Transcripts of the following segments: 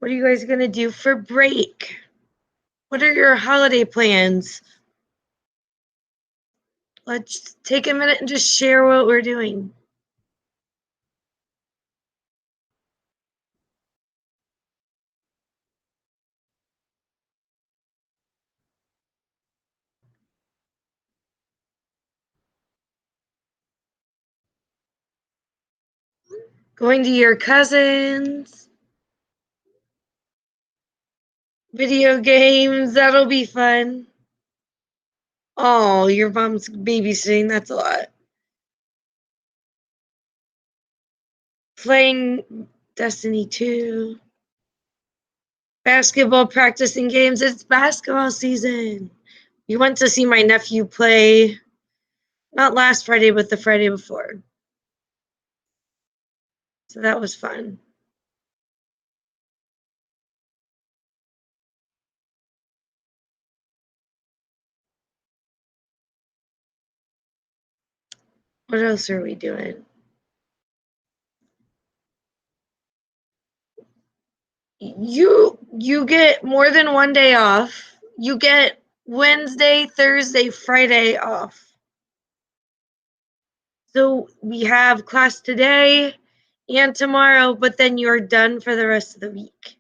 What are you guys going to do for break? What are your holiday plans? Let's take a minute and just share what we're doing. Going to your cousins. Video games, that'll be fun. Oh, your mom's babysitting, that's a lot. Playing Destiny 2. Basketball practicing games. It's basketball season. We went to see my nephew play, not last Friday, but the Friday before. So that was fun. What else are we doing? You get more than one day off. You get Wednesday, Thursday, Friday off. So we have class today and tomorrow, but then you're done for the rest of the week.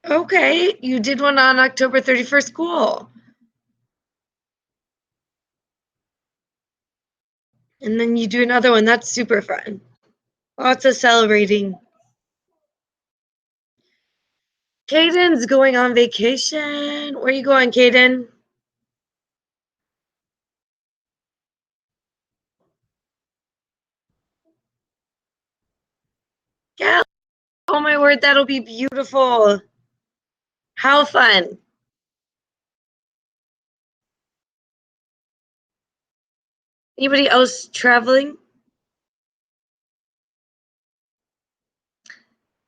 Okay, you did one on October 31st. Cool. And then you do another one. That's super fun. Lots of celebrating. Caden's going on vacation. Where are you going, Caden? Yeah. Oh my word, that'll be beautiful. How fun. Anybody else traveling?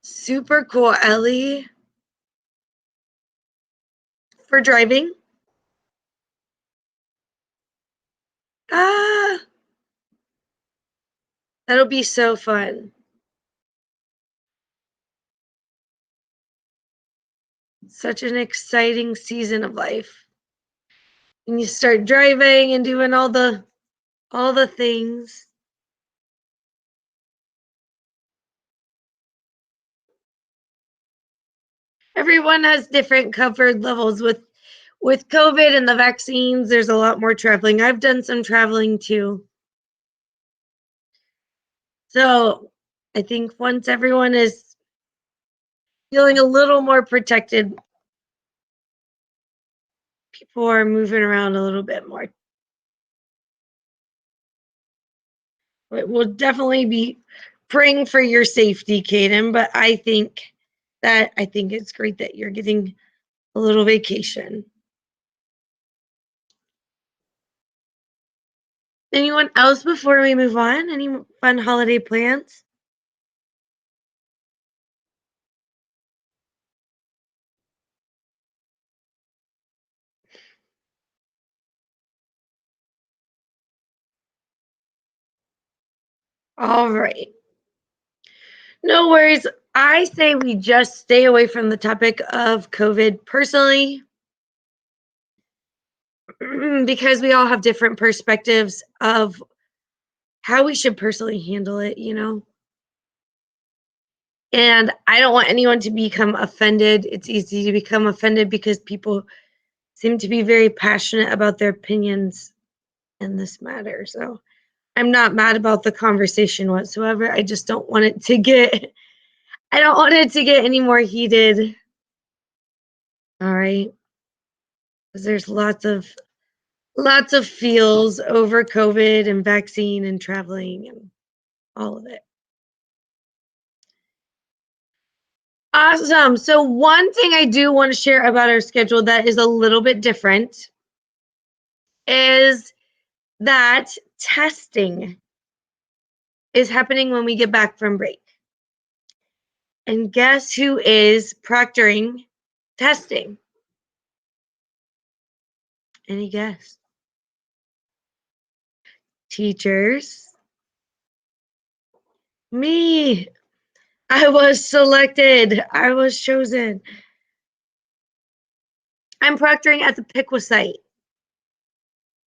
Super cool, Ellie. For driving? Ah, that'll be so fun. Such an exciting season of life. And you start driving and doing all the things. Everyone has different comfort levels with COVID and the vaccines. There's a lot more traveling. I've done some traveling too. So I think once everyone is feeling a little more protected, people are moving around a little bit more. We'll definitely be praying for your safety, Kaden, but I think it's great that you're getting a little vacation. Anyone else before we move on? Any fun holiday plans? All right. No worries. I say we just stay away from the topic of COVID personally, because we all have different perspectives of how we should personally handle it, you know? And I don't want anyone to become offended. It's easy to become offended because people seem to be very passionate about their opinions in this matter. So I'm not mad about the conversation whatsoever. I just don't want it to get any more heated. All right. Because there's lots of feels over COVID and vaccine and traveling and all of it. Awesome. So one thing I do want to share about our schedule that is a little bit different is that testing is happening when we get back from break. And guess who is proctoring testing? Any guess? Teachers. Me. I was selected. I was chosen. I'm proctoring at the Piqua site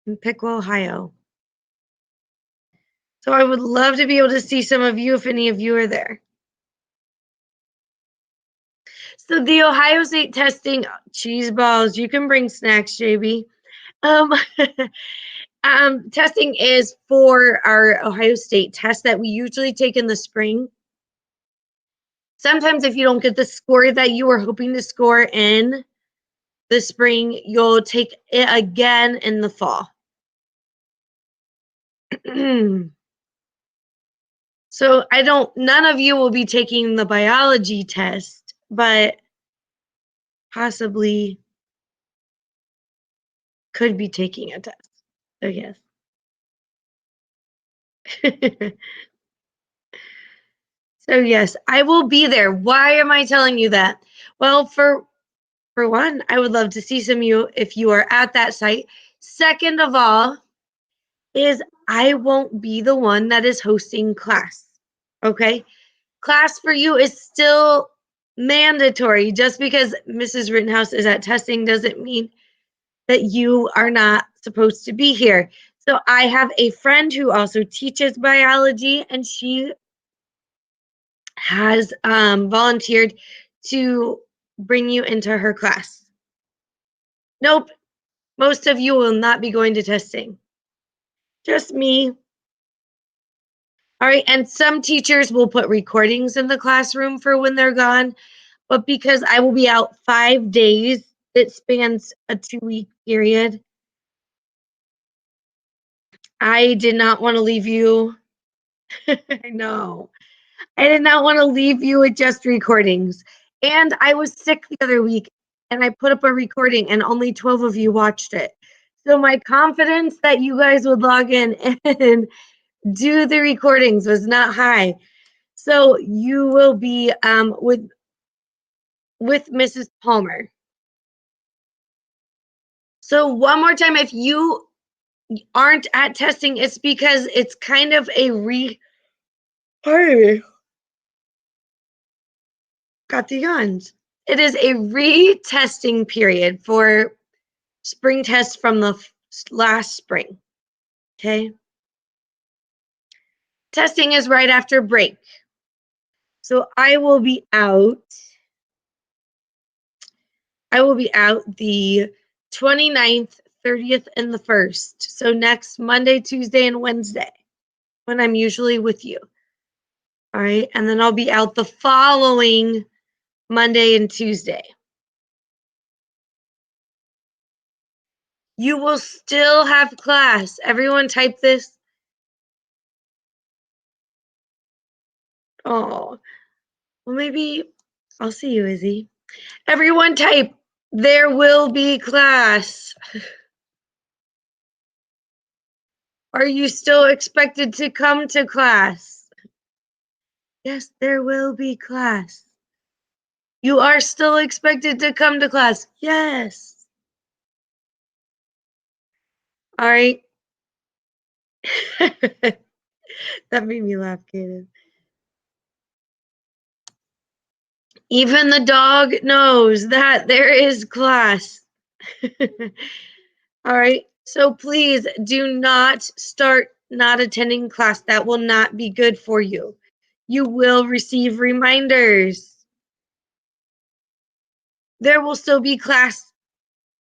in Piqua, Ohio. So I would love to be able to see some of you if any of you are there. So the Ohio State testing, cheese balls, you can bring snacks, JB. Testing is for our Ohio State test that we usually take in the spring. Sometimes if you don't get the score that you were hoping to score in the spring, you'll take it again in the fall. So none of you will be taking the biology test, but possibly could be taking a test. So yes. So yes, I will be there. Why am I telling you that? Well, for one, I would love to see some of you if you are at that site. Second of all, is I won't be the one that is hosting class. Okay? Class for you is still mandatory. Just because Mrs. Rittenhouse is at testing doesn't mean that you are not supposed to be here. So I have a friend who also teaches biology, and she has volunteered to bring you into her class. Nope, most of you will not be going to testing. Just me. All right, and some teachers will put recordings in the classroom for when they're gone, but because I will be out 5 days, it spans a 2-week period. I did not want to leave you. I know. I did not want to leave you with just recordings. And I was sick the other week, and I put up a recording, and only 12 of you watched it. So my confidence that you guys would log in and do the recordings was not high. So you will be with Mrs. Palmer. So one more time, if you aren't at testing, it's because it's kind of a got the yawns. It is a retesting period for spring tests from the last spring. Okay. Testing is right after break. So I will be out the 29th, 30th, and the 1st. So next Monday, Tuesday, and Wednesday, when I'm usually with you. All right. And then I'll be out the following Monday and Tuesday. You will still have class. Everyone type this. Oh, well, maybe I'll see you, Izzy. Everyone type, there will be class. Are you still expected to come to class? Yes, there will be class. You are still expected to come to class. Yes. All right. That made me laugh, Kaden. Even the dog knows that there is class. All right. So please do not start not attending class. That will not be good for you. You will receive reminders. There will still be class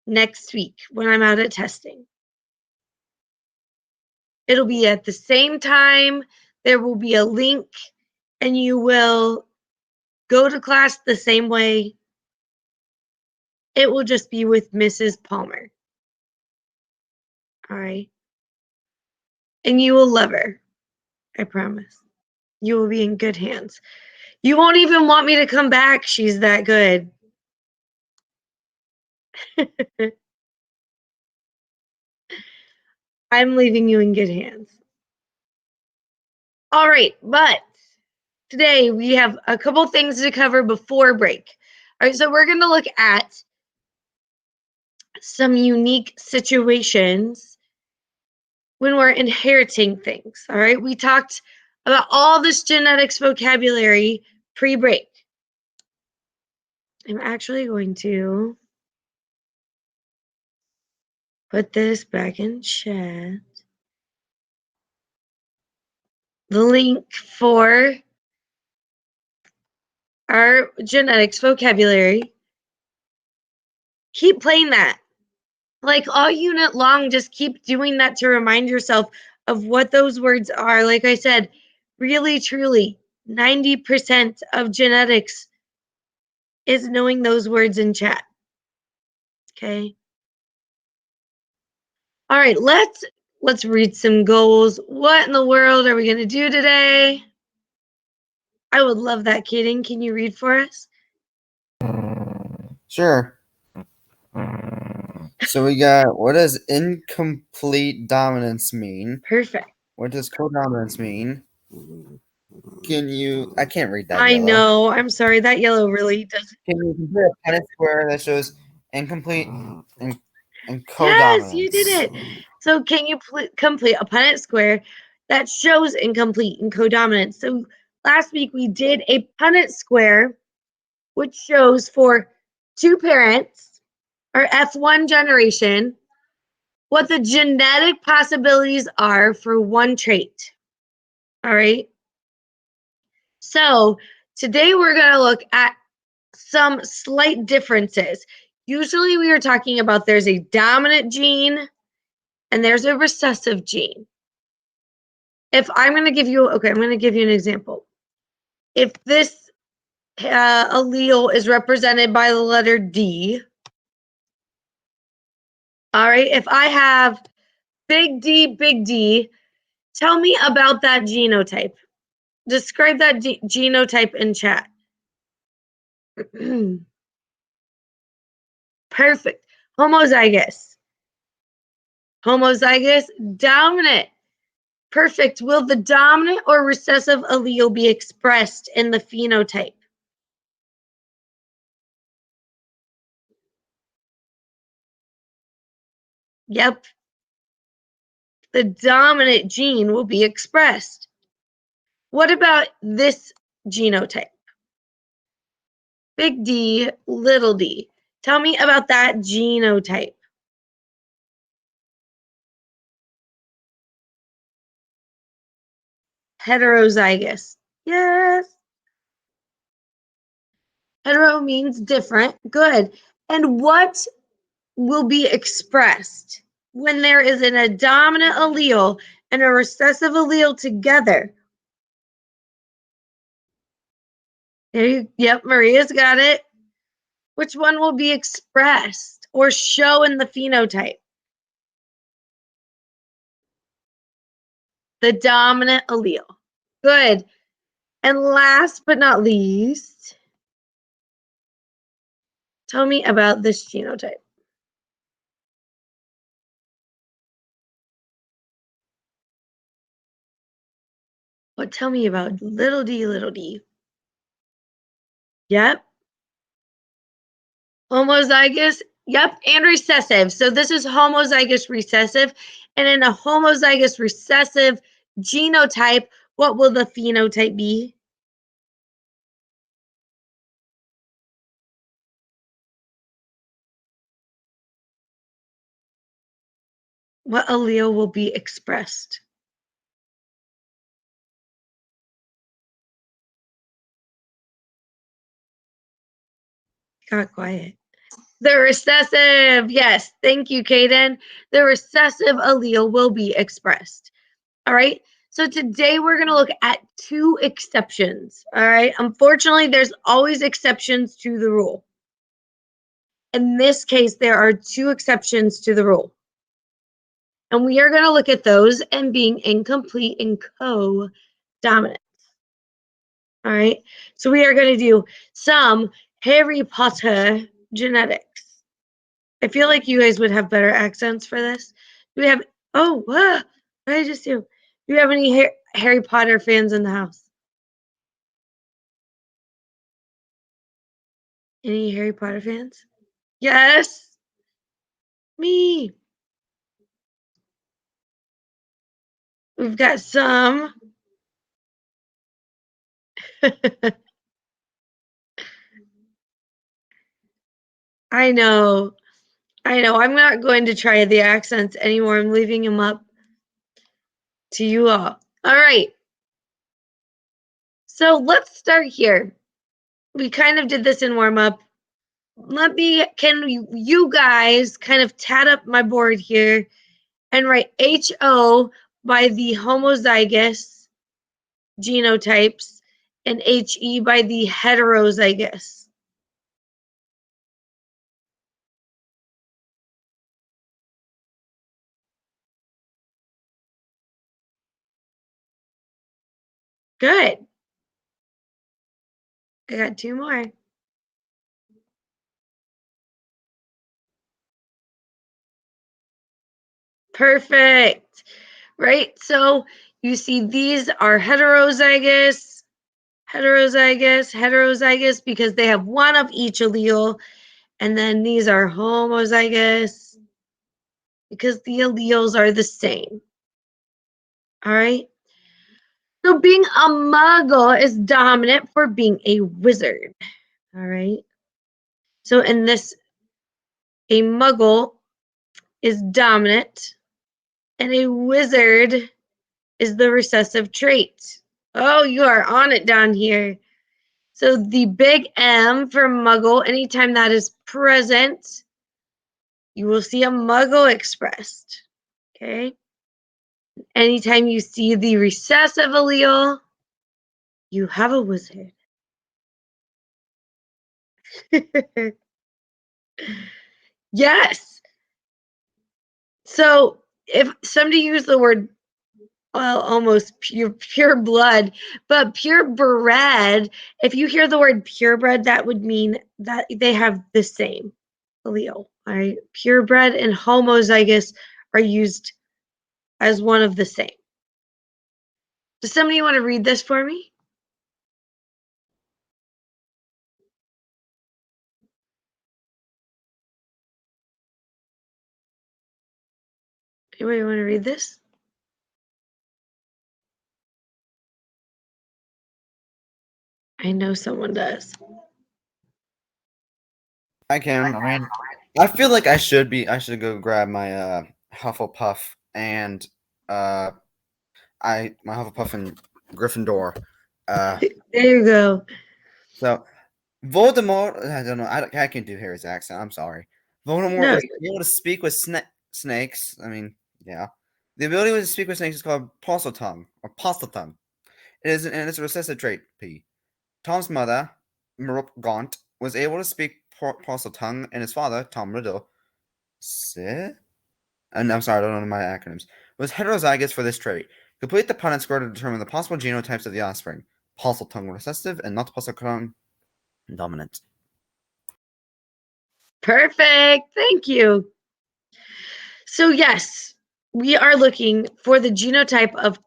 next week when I'm out at testing. It'll be at the same time. There will be a link, and you will go to class the same way. It will just be with Mrs. Palmer. All right. And you will love her. I promise. You will be in good hands. You won't even want me to come back. She's that good. I'm leaving you in good hands. All right, but today we have a couple things to cover before break. All right, so we're going to look at some unique situations when we're inheriting things. All right, we talked about all this genetics vocabulary pre-break. I'm actually going to put this back in chat. The link for our genetics vocabulary. Keep playing that. Like all unit long, just keep doing that to remind yourself of what those words are. Like I said, really, truly, 90% of genetics is knowing those words in chat. Okay. All right, let's read some goals. What in the world are we going to do today? I would love that, Kaden. Can you read for us? Sure. So we got, what does incomplete dominance mean? Perfect. What does codominance mean? I can't read that I yellow. know. I'm sorry. That yellow really doesn't. Can you complete a Punnett square that shows incomplete and codominance? Yes, you did it. So can you complete a Punnett square that shows incomplete and codominance? So last week we did a Punnett square, which shows for two parents, or F1 generation, what the genetic possibilities are for one trait. All right. So today we're going to look at some slight differences. Usually we are talking about there's a dominant gene and there's a recessive gene. If I'm going to give you, I'm going to give you an example. If this allele is represented by the letter D, all right, if I have big D, tell me about that genotype. Describe that genotype in chat. Perfect. Homozygous. Homozygous, dominant. Perfect. Will the dominant or recessive allele be expressed in the phenotype? Yep. The dominant gene will be expressed. What about this genotype? Big D, little d. Tell me about that genotype. Heterozygous. Yes. Hetero means different. Good. And what will be expressed when there is a dominant allele and a recessive allele together? Yep, Maria's got it. Which one will be expressed or show in the phenotype? The dominant allele. Good. And last but not least, tell me about this genotype. What? Tell me about little d, little d. Yep. Homozygous. Yep. And recessive. So this is homozygous recessive. And in a homozygous recessive genotype, what will the phenotype be? What allele will be expressed? Got quiet. The recessive, yes. Thank you, Kaden. The recessive allele will be expressed. All right. So today we're going to look at two exceptions. All right. Unfortunately, there's always exceptions to the rule. In this case, there are two exceptions to the rule. And we are going to look at those and being incomplete and co-dominant. All right. So we are going to do some Harry Potter genetics. I feel like you guys would have better accents for this. Do we have, what did I just do? Do you have any Harry Potter fans in the house? Any Harry Potter fans? Yes. Me. We've got some. I know. I know. I'm not going to try the accents anymore. I'm leaving them up to you all. All right. So let's start here. We kind of did this in warm up. Can you guys kind of tat up my board here and write HO by the homozygous genotypes and HE by the heterozygous? Good. I got two more. Perfect. Right? So you see these are heterozygous, heterozygous, heterozygous because they have one of each allele. And then these are homozygous because the alleles are the same. All right. So being a muggle is dominant for being a wizard. All right. So in this, a muggle is dominant and a wizard is the recessive trait. Oh, you are on it down here. So the big M for muggle, anytime that is present, you will see a muggle expressed. Okay. Anytime you see the recessive allele, you have a wizard. Yes. So if somebody used the word, well, almost pure blood, but purebred, if you hear the word purebred, that would mean that they have the same allele. All right. Purebred and homozygous are used as one of the same. Does somebody want to read this for me? Anybody want to read this? I know someone does. I can. I mean, I feel like I should be. I should go grab my Hufflepuff and my Hufflepuff and Gryffindor. There you go. So Voldemort. I don't know. I can't do Harry's accent. I'm sorry. Voldemort No, was able to speak with snakes. I mean, yeah. The ability to speak with snakes is called Parseltongue or Parseltongue. And it's a recessive trait. P. Tom's mother, Marup Gaunt, was able to speak Parseltongue, and his father, Tom Riddle, and I'm sorry, I don't know my acronyms, was heterozygous for this trait. Complete the Punnett score to determine the possible genotypes of the offspring. Parseltongue recessive and not Parseltongue dominant. perfect. Thank you. So yes, we are looking for the genotype of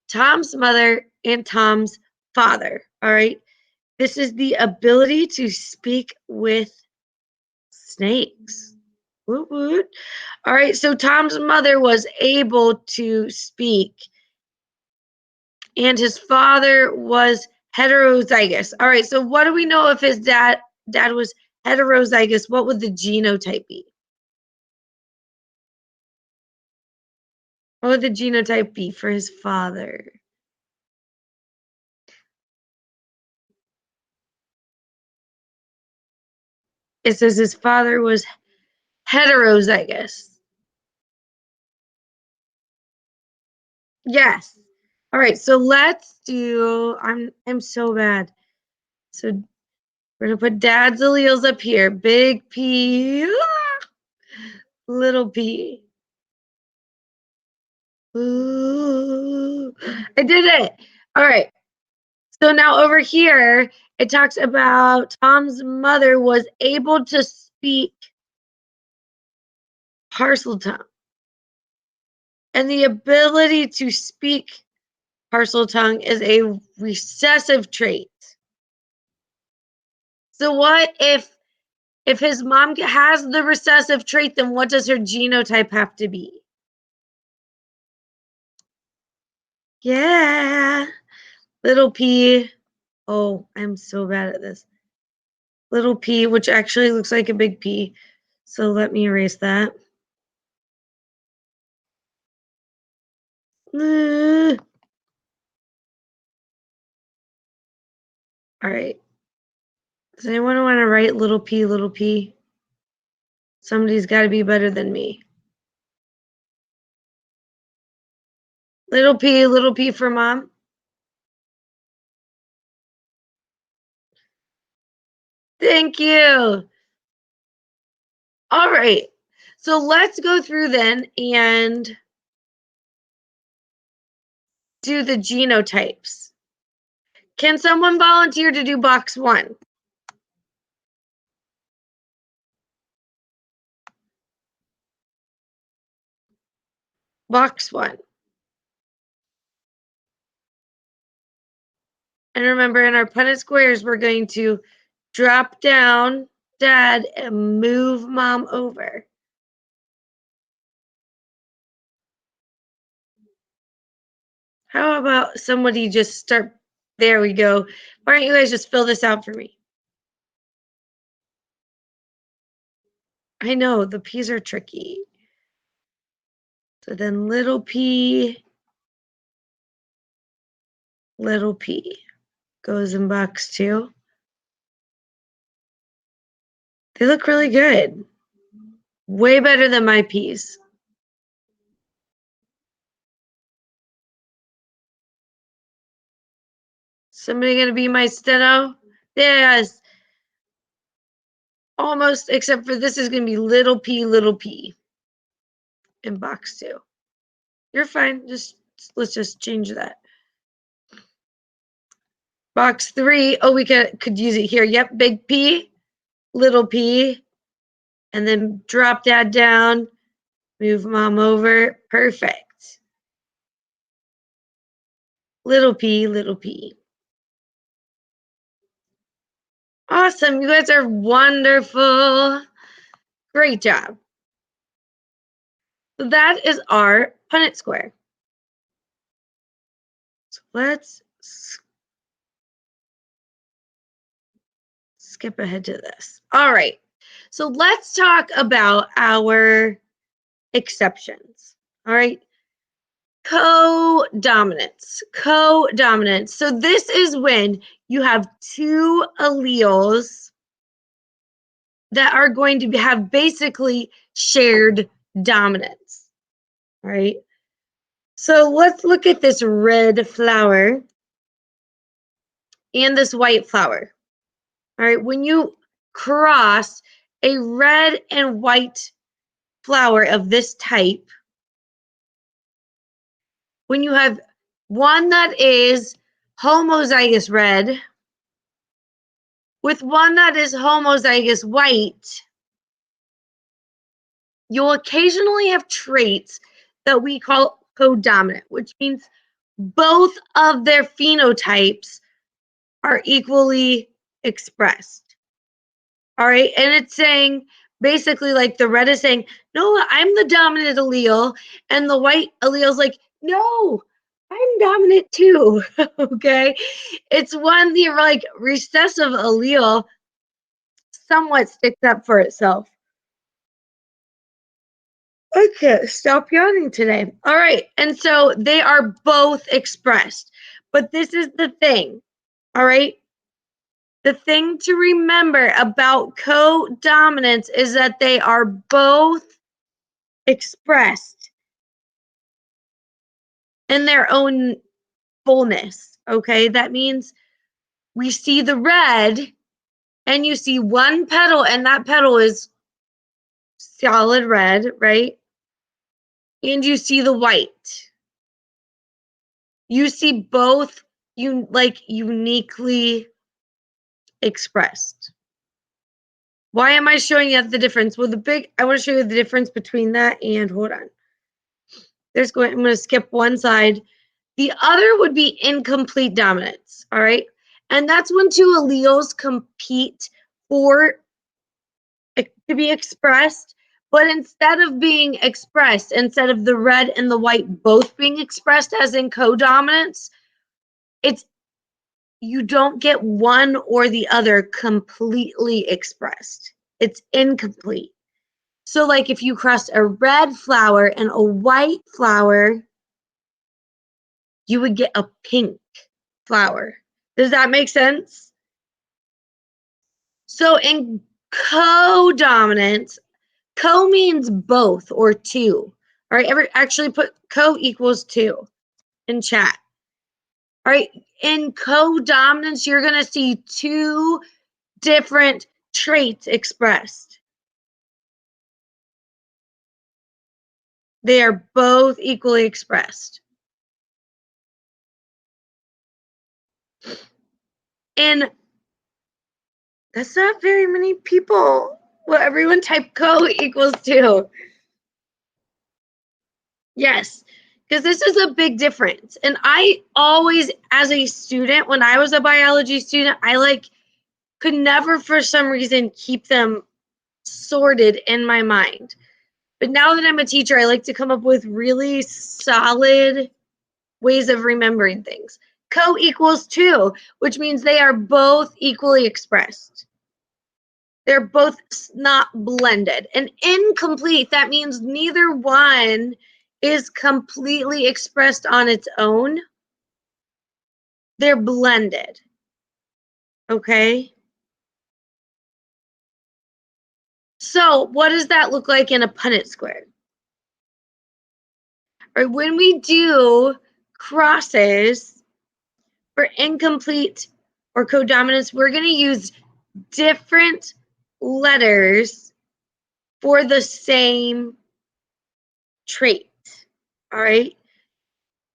Tom's mother and Tom's father. All right. This is the ability to speak with snakes. Woot woot. All right. So Tom's mother was able to speak, and his father was heterozygous. All right. So what do we know if his dad was heterozygous? What would the genotype be? What would the genotype be for his father? It says his father was heterozygous. Yes. All right, so let's do, I'm so bad. So we're gonna put dad's alleles up here. Big P, little p. Ooh, I did it. All right. So now over here, it talks about Tom's mother was able to speak Parseltongue. And the ability to speak parcel tongue is a recessive trait. So what if his mom has the recessive trait, then what does her genotype have to be? Yeah. Little p. Oh, I'm so bad at this. Little p, which actually looks like a big P. So let me erase that. All right. Does anyone want to write little p, little p? Somebody's got to be better than me. Little p for mom. Thank you. All right. So let's go through then and do the genotypes. Can someone volunteer to do box 1? Box 1. And remember, in our Punnett squares, we're going to drop down dad and move mom over. How about somebody just start? There we go. Why don't you guys just fill this out for me? I know the P's are tricky. So then little p goes in box 2. They look really good. Way better than my P's. Somebody gonna be my steno? Yes. Almost, except for this is gonna be little p in box 2. You're fine. Let's just change that. Box 3. Oh, we could use it here. Yep, big P, little p, and then drop dad down, move mom over. Perfect. Little p. Awesome. You guys are wonderful. Great job. So that is our Punnett square. So let's skip ahead to this. All right. So let's talk about our exceptions. All right. CoDominance. So this is when you have 2 alleles that are going to have basically shared dominance. All right. So let's look at this red flower and this white flower. All right. When you cross a red and white flower of this type, when you have one that is homozygous red with one that is homozygous white, you'll occasionally have traits that we call codominant, which means both of their phenotypes are equally expressed. All right. And it's saying basically like the red is saying, no, I'm the dominant allele. And the white allele is like, no, I'm dominant too. Okay. It's when the like recessive allele somewhat sticks up for itself. I can't stop yawning today. All right. And so they are both expressed. But this is the thing. All right. The thing to remember about codominance is that they are both expressed in their own fullness. Okay. That means we see the red and you see one petal, and that petal is solid red, right? And you see the white. You see both uniquely expressed. Why am I showing you the difference? Well, I want to show you the difference between that and, hold on. I'm going to skip one side. The other would be incomplete dominance, all right? And that's when two alleles compete for it to be expressed, but instead of being expressed, instead of the red and the white both being expressed as in codominance, it's you don't get one or the other completely expressed. It's incomplete. So like if you crossed a red flower and a white flower, you would get a pink flower. Does that make sense? So in codominance, co means both or two. All right, actually put co equals two in chat. All right, in codominance, you're going to see two different traits expressed. They are both equally expressed. And that's not very many people. Well, everyone type co equals two. Yes, because this is a big difference. And I always, as a student, when I was a biology student, I could never for some reason keep them sorted in my mind. But now that I'm a teacher, I like to come up with really solid ways of remembering things. Co equals two, which means they are both equally expressed. They're both not blended. And incomplete, that means neither one is completely expressed on its own. They're blended. Okay? So what does that look like in a Punnett square? Or when we do crosses for incomplete or codominance, we're going to use different letters for the same trait. All right?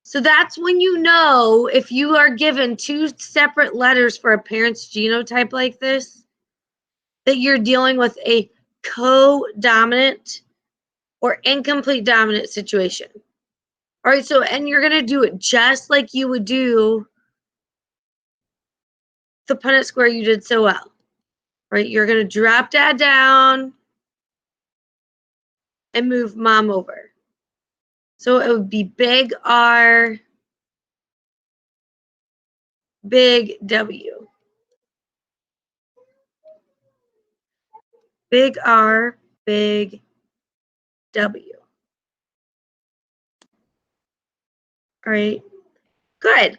So that's when you know if you are given two separate letters for a parent's genotype like this, that you're dealing with a codominant or incomplete dominant situation. All right, so, and you're going to do it just like you would do the Punnett square you did so well. Right, you're going to drop dad down and move mom over. So it would be big R, big W. Big R, big W. All right, good.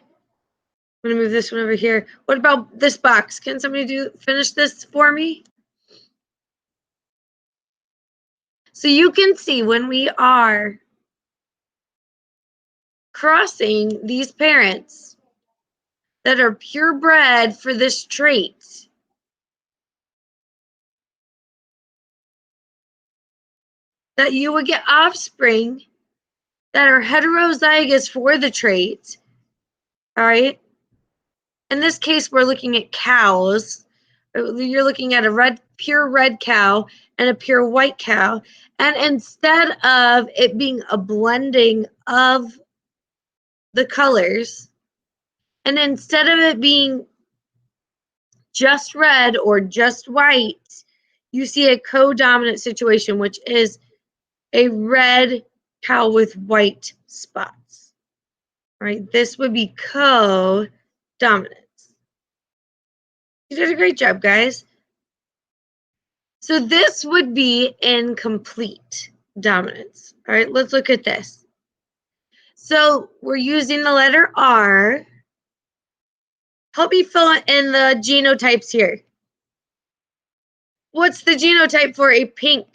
I'm gonna move this one over here. What about this box? Can somebody finish this for me? So you can see when we are crossing these parents that are purebred for this trait, that you would get offspring that are heterozygous for the trait. All right. In this case, we're looking at cows. You're looking at a pure red cow and a pure white cow. And instead of it being a blending of the colors, and instead of it being just red or just white, you see a codominant situation, which is a red cow with white spots. Right? This would be codominance. You did a great job, guys. So this would be incomplete dominance. All right, let's look at this. So we're using the letter R. Help me fill in the genotypes here. What's the genotype for a pink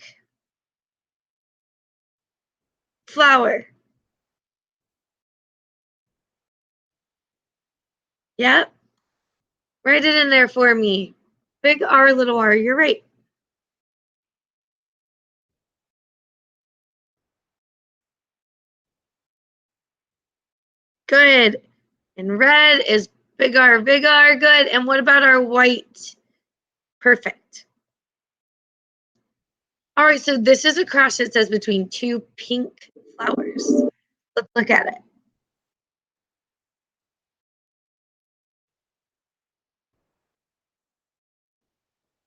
flower? Yep. Write it in there for me. Big R, little r. You're right. Good. And red is big R, big R. Good. And what about our white? Perfect. All right, so this is a cross that says between two pink flowers. Let's look at it.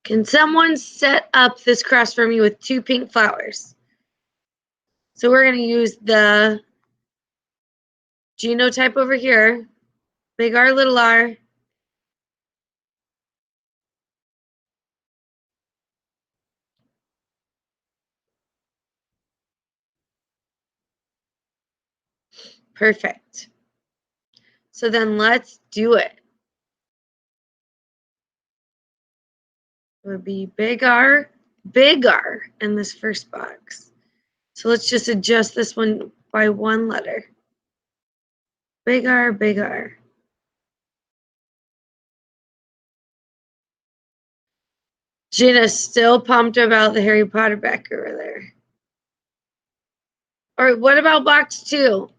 Can someone set up this cross for me with 2 pink flowers? So we're going to use the genotype over here, big R, little r. Perfect. So then let's do it. It would be big R in this first box. So let's just adjust this one by 1 letter. Big R, big R. Gina's still pumped about the Harry Potter back over there. All right, what about box 2?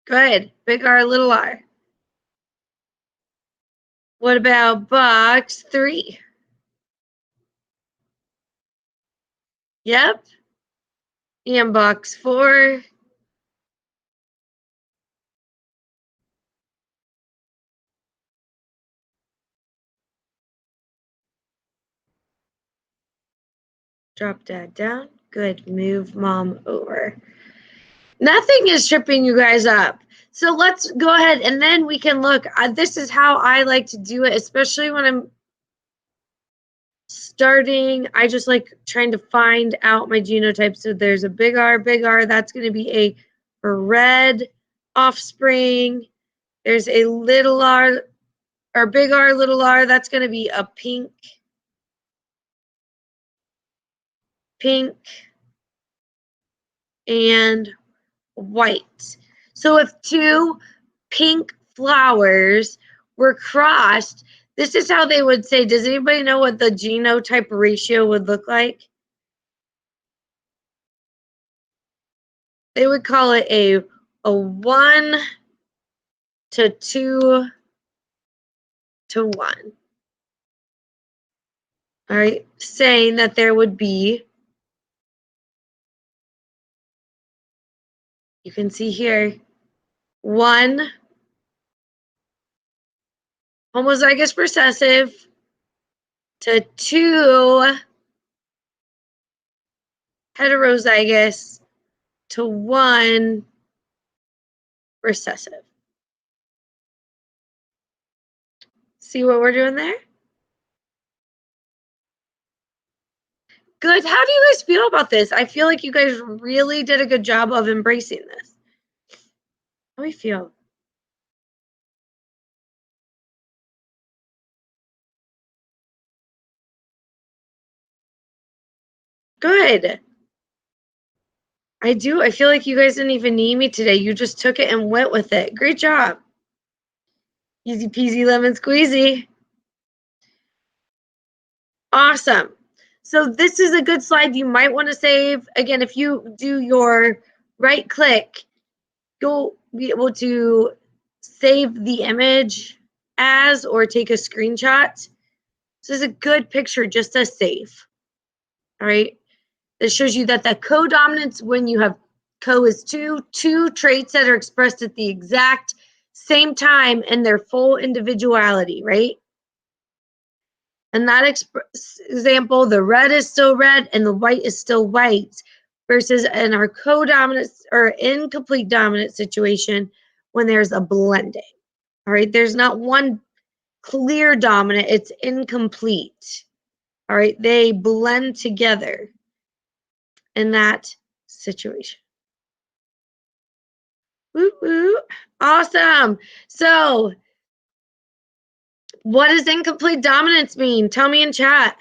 Good. Big R, little r. What about box 3? Yep. And box 4. Drop dad down. Good. Move mom over. Nothing is tripping you guys up. So let's go ahead and then we can look. This is how I like to do it, especially when I'm starting. I just like trying to find out my genotype. So there's a big R, that's going to be a red offspring. There's a little r, or big R, little r, that's going to be a pink, and white. So if 2 pink flowers were crossed, this is how they would say, does anybody know what the genotype ratio would look like? They would call it a 1 to 2 to 1. All right, saying that there would be, you can see here, 1 homozygous recessive to 2 heterozygous to 1 recessive. See what we're doing there? Good. How do you guys feel about this? I feel like you guys really did a good job of embracing this. How do you feel? Good. I do. I feel like you guys didn't even need me today. You just took it and went with it. Great job. Easy peasy lemon squeezy. Awesome. So this is a good slide you might want to save. Again, if you do your right click, you'll be able to save the image as or take a screenshot. This is a good picture just to save. All right. This shows you that the codominance, when you have co is two traits that are expressed at the exact same time in their full individuality, right? In that example, the red is still red and the white is still white, versus in our codominant or incomplete dominant situation when there's a blending. All right, there's not one clear dominant, it's incomplete. All right, they blend together in that situation. Woo woo. Awesome. So, what does incomplete dominance mean? Tell me in chat.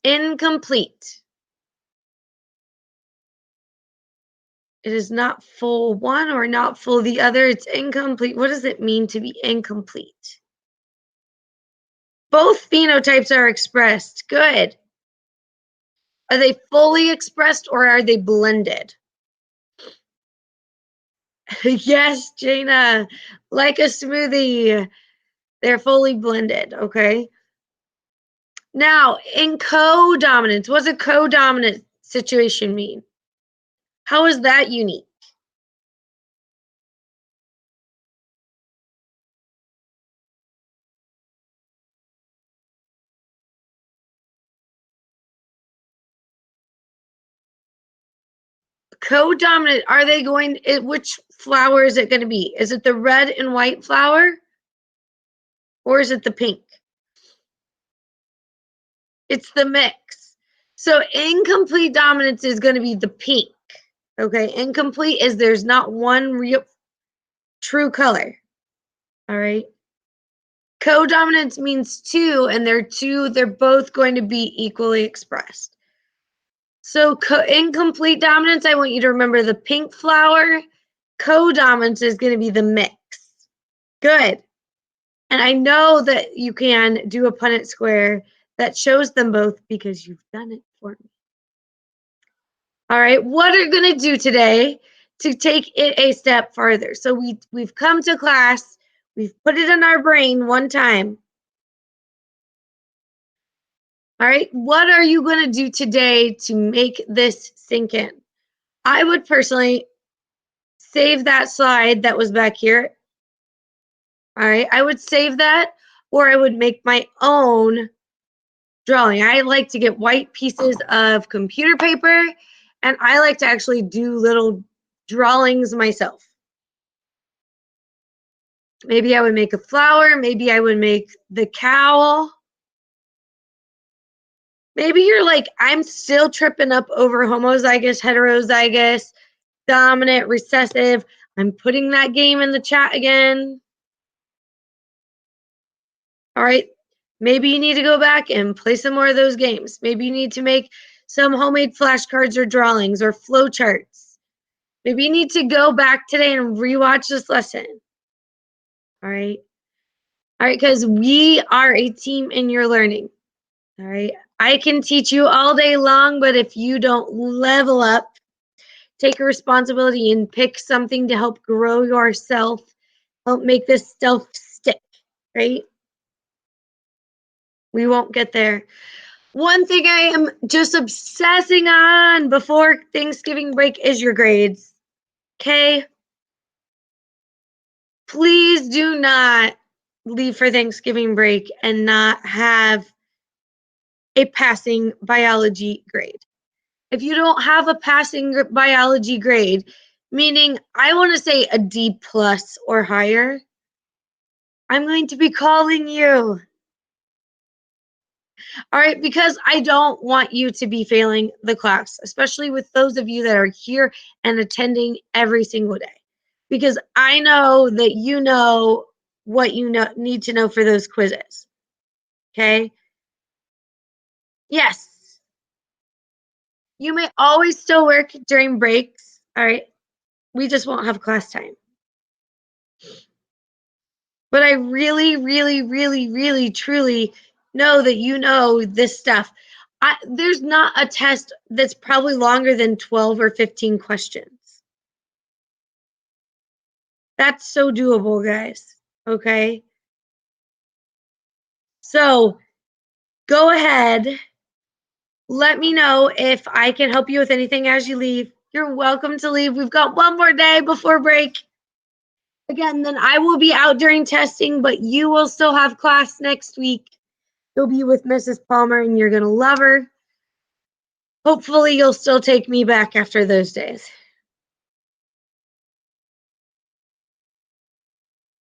Incomplete. It is not full one or not full the other. It's incomplete. What does it mean to be incomplete? Both phenotypes are expressed. Good. Are they fully expressed or are they blended? Yes, Jana. Like a smoothie. They're fully blended, okay? Now, in codominance, what's a codominant situation mean? How is that unique? codominant, are they going, which flower is it going to be? Is it the red and white flower? Or is it the pink? It's the mix. So incomplete dominance is going to be the pink. Okay, incomplete is there's not one real true color. All right. Codominance means two, and they're both going to be equally expressed. So incomplete dominance, I want you to remember the pink flower. Codominance is going to be the mix. Good. And I know that you can do a Punnett square that shows them both because you've done it for me. All right, what are you going to do today to take it a step farther? So we've come to class, we've put it in our brain one time. All right, what are you going to do today to make this sink in? I would personally save that slide that was back here. All right, I would save that, or I would make my own drawing. I like to get white pieces of computer paper, and I like to actually do little drawings myself. Maybe I would make a flower. Maybe I would make the cowl. Maybe you're like, I'm still tripping up over homozygous, heterozygous, dominant, recessive. I'm putting that game in the chat again. All right. Maybe you need to go back and play some more of those games. Maybe you need to make some homemade flashcards or drawings or flowcharts. Maybe you need to go back today and rewatch this lesson. All right. All right, because we are a team in your learning. All right. I can teach you all day long, but if you don't level up, take a responsibility and pick something to help grow yourself, help make this stuff stick, right? We won't get there. One thing I am just obsessing on before Thanksgiving break is your grades. Okay? Please do not leave for Thanksgiving break and not have a passing biology grade. If you don't have a passing biology grade, meaning I want to say a D plus or higher, I'm going to be calling you. All right, because I don't want you to be failing the class, especially with those of you that are here and attending every single day. Because I know that you know what you need to know for those quizzes. Okay? Yes. You may always still work during breaks. All right. We just won't have class time. But I really, really, really, really, truly know that you know this stuff. There's not a test that's probably longer than 12 or 15 questions. That's so doable, guys. Okay? So go ahead. Let me know if I can help you with anything as you leave. You're welcome to leave. We've got one more day before break. Again, then I will be out during testing, but you will still have class next week. You'll be with Mrs. Palmer, and you're going to love her. Hopefully, you'll still take me back after those days.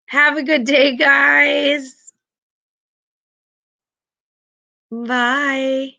Have a good day, guys. Bye.